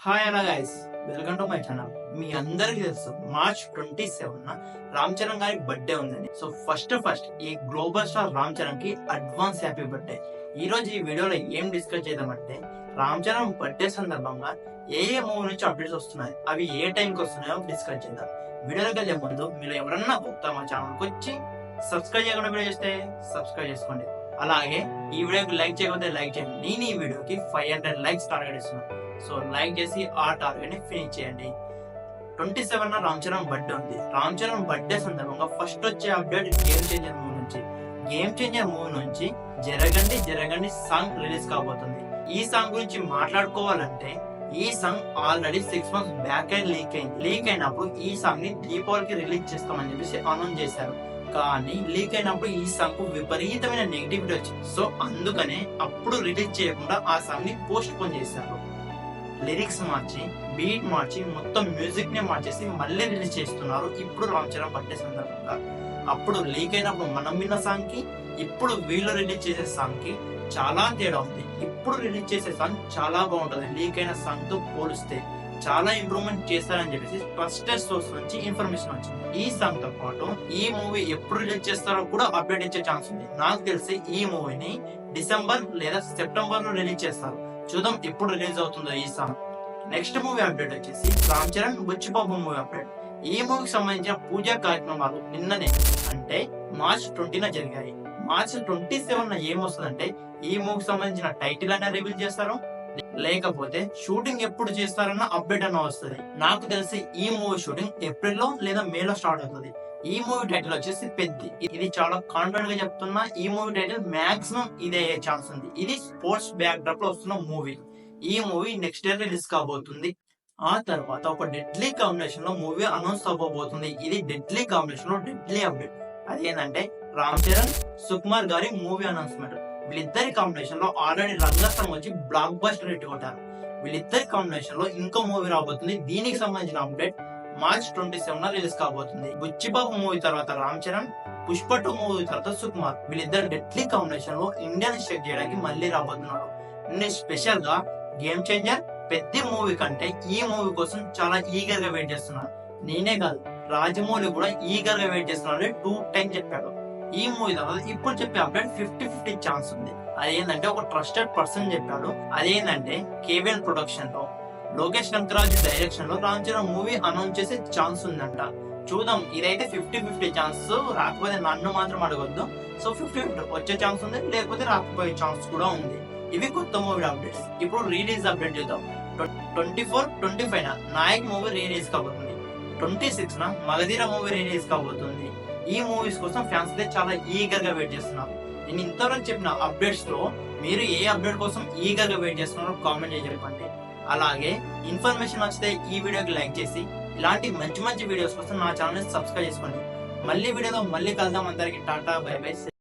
Hi అలా guys, welcome to my channel. మీ అందరికీ తెలుసు మార్చ్ 27 రామ్ చరణ్ గారి బర్త్డే ఉందని. సో ఫస్ట్ ఈ గ్లోబల్ స్టార్ రామ్ చరణ్ కి అడ్వాన్స్ హ్యాపీ బర్త్డే. ఈ రోజు ఈ వీడియోలో ఏం డిస్కస్ చేద్దామంటే రామ్ చరణ్ బర్త్డే సందర్భంగా ఏ మూవీ నుంచి అప్డేట్స్ వస్తున్నాయి, అవి ఏ టైంకి వస్తున్నాయో డిస్కస్ చేద్దాం. వీడియోలోకి వెళ్ళే ముందు మీరు ఎవరన్నా కొత్త మా ఛానల్కి వచ్చి సబ్స్క్రైబ్ చేయకుండా వీడియో చేస్తే సబ్స్క్రైబ్ చేసుకోండి. అలాగే ఈ వీడియోకి లైక్ చేయకపోతే లైక్ చేయండి. నేను ఈ వీడియోకి 500 లైక్స్ టార్గెట్ ఇస్తున్నాను. సో లైక్ చేసి ఆ టార్గెట్ ని ఫినిష్ చేయండి. 27 రామ్ చరణ్ బర్త్డే ఉంది. రామ్ చరణ్ బర్త్డే సందర్భంగా ఫస్ట్ వచ్చే అప్డేట్ గేమ్ చేంజర్ మూవీ నుంచి. గేమ్ చేంజర్ మూవీ నుంచి జరగండి జరగండి సాంగ్ రిలీజ్ కాబోతుంది. ఈ సాంగ్ గురించి మాట్లాడుకోవాలంటే ఈ song already 6 months back leak అయింది. లీక్ అయినప్పుడు ఈ సాంగ్ ని దీపావళికి రిలీజ్ చేస్తామని చెప్పేసి అనౌన్స్ చేశారు. కానీ లీక్ అయినప్పుడు ఈ సాంగ్ కు విపరీతమైన నెగిటివిటీ వచ్చింది. సో అందుకనే అప్పుడు రిలీజ్ చేయకుండా ఆ సాంగ్ ని పోస్ట్ పోన్ చేశారు. లిరిక్స్ మార్చి, బీట్ మార్చి, మొత్తం మ్యూజిక్ ని మార్చేసి మళ్ళీ రిలీజ్ చేస్తున్నారు ఇప్పుడు రామ్ చరణ్ బర్త్డే సందర్భంగా. అప్పుడు లీక్ అయినప్పుడు మనం విన్న సాంగ్ కి ఇప్పుడు వీళ్ళు రిలీజ్ చేసే సాంగ్ కి చాలా తేడా ఉంది. ఇప్పుడు రిలీజ్ చేసే సాంగ్ చాలా బాగుంటుంది. లీక్ అయిన సాంగ్ తో పోలిస్తే చాలా ఇంప్రూవ్మెంట్ చేస్తారని చెప్పేసి ట్రస్టెడ్ సోర్స్ నుంచి ఇన్ఫర్మేషన్ వచ్చింది. ఈ సాంగ్ తో పాటు ఈ మూవీ ఎప్పుడు రిలీజ్ చేస్తారో కూడా అప్డేట్ ఇచ్చే ఛాన్స్ ఉంది. నాకు తెలిసి ఈ మూవీని డిసెంబర్ లేదా సెప్టెంబర్ లో రిలీజ్ చేస్తారు. చూద్దాం ఎప్పుడు రిలీజ్ అవుతుందో ఈ సాంగ్. నెక్స్ట్ మూవీ అప్డేట్ వచ్చేసి రామ్ చరణ్ బుచ్చిబాబు మూవీ అప్డేట్. ఈ మూవీకి సంబంధించిన పూజా కార్యక్రమాలు నిన్ననే అంటే మార్చ్ 20 జరిగాయి. మార్చ్ 27 ఏమొస్తుందంటే ఈ మూవీకి సంబంధించిన టైటిల్ అయినా రివీల్ చేస్తారు, లేకపోతే షూటింగ్ ఎప్పుడు చేస్తారన్న అప్డేట్ అన్న వస్తుంది. నాకు తెలిసి ఈ మూవీ షూటింగ్ ఏప్రిల్ లో లేదా మేలో స్టార్ట్ అవుతుంది. ఈ మూవీ టైటిల్ వచ్చేసి పెద్ది. ఇది చాలా కాన్ఫిడెంట్ గా చెప్తున్నా. ఈ మూవీ టైటిల్ మాక్సిమం ఇదే అయ్యే ఛాన్స్ ఉంది. ఇది స్పోర్ట్స్ బ్యాక్ డ్రాప్ లో వస్తున్న మూవీ. ఈ మూవీ నెక్స్ట్ ఇయర్ రిలీజ్ కాబోతుంది. ఆ తర్వాత ఒక డెడ్లీ కాంబినేషన్ లో మూవీ అనౌన్స్ అవ్వబోతుంది. ఇది డెడ్లీ కాంబినేషన్ లో డెడ్లీ అప్డేట్. అదేంటంటే రామ్ చరణ్, సుకుమార్ గారి మూవీ అనౌన్స్మెంట్. వీళ్ళిద్దరి కాంబినేషన్ లో ఆల్రెడీ రంగస్థలం వచ్చి బ్లాక్ బస్టర్ హిట్ కొట్టారు. వీళ్ళిద్దరి కాంబినేషన్ లో ఇంకో మూవీ రాబోతుంది. దీనికి సంబంధించిన అప్డేట్ మార్చ్ 27 రిలీజ్ కాబోతుంది. బుచ్చిబాబు మూవీ తర్వాత రామ్ చరణ్, పుష్ప 2 మూవీ తర్వాత సుకుమార్. వీళ్ళిద్దరు డెడ్లీ కాంబినేషన్ లో ఇండియాని షేక్ చేయడానికి మళ్ళీ రాబోతున్నారు. నేను స్పెషల్ గా గేమ్ చేంజర్ పెద్ద మూవీ కంటే ఈ మూవీ కోసం చాలా ఈగర్ గా వెయిట్ చేస్తున్నాను. నేనే కాదు, రాజమౌళి కూడా ఈగర్ గా వెయిట్ చేస్తున్నాడు. 2 times చెప్పాడు. ఈ మూవీ తర్వాత ఇప్పుడు చెప్పే అప్డేట్ 50-50 ఛాన్స్ ఉంది. అదేంటంటే ఒక ట్రస్టెడ్ పర్సన్ చెప్పాడు. అదేంటంటే కేవీఎల్ ప్రొడక్షన్ లో లోకేష్ కనకరాజు డైరెక్షన్ లో రామ్ చరణ్ మూవీ అనౌన్స్ చేసే ఛాన్స్ ఉందంట. చూద్దాం. ఇదైతే 50-50 ఛాన్స్. రాకపోతే నన్ను మాత్రం అడగొద్దు. సో 50-50 వచ్చే ఛాన్స్ ఉంది, లేకపోతే రాకపోయే ఛాన్స్ కూడా ఉంది. ఇవి కొత్త మూవీ అప్డేట్స్. ఇప్పుడు రిలీజ్ అప్డేట్ చూద్దాం. 24-25 నాయక్ మూవీ రిలీజ్ కాబోతుంది. 26 మగధీర మూవీ రిలీజ్ కాబోతుంది. ఈ మూవీస్ కోసం ఫ్యాన్స్ అయితే చాలా ఈగర్ గా వెయిట్ చేస్తున్నారు. నేను ఇంతవరకు చెప్పిన అప్డేట్స్ లో మీరు ఏ అప్డేట్ కోసం ఈగర్ గా వెయిట్ చేస్తున్నారో కామెంట్ చేసి చెప్పండి. అలాగే ఇన్ఫర్మేషన్ వస్తే ఈ వీడియోకి లైక్ చేసి ఇలాంటి మంచి వీడియోస్ కోసం నా ఛానల్ ని సబ్స్క్రైబ్ చేసుకోండి. మళ్ళీ వీడియోలో మళ్ళీ కలుద్దాం. అందరికి టాటా, బై బై.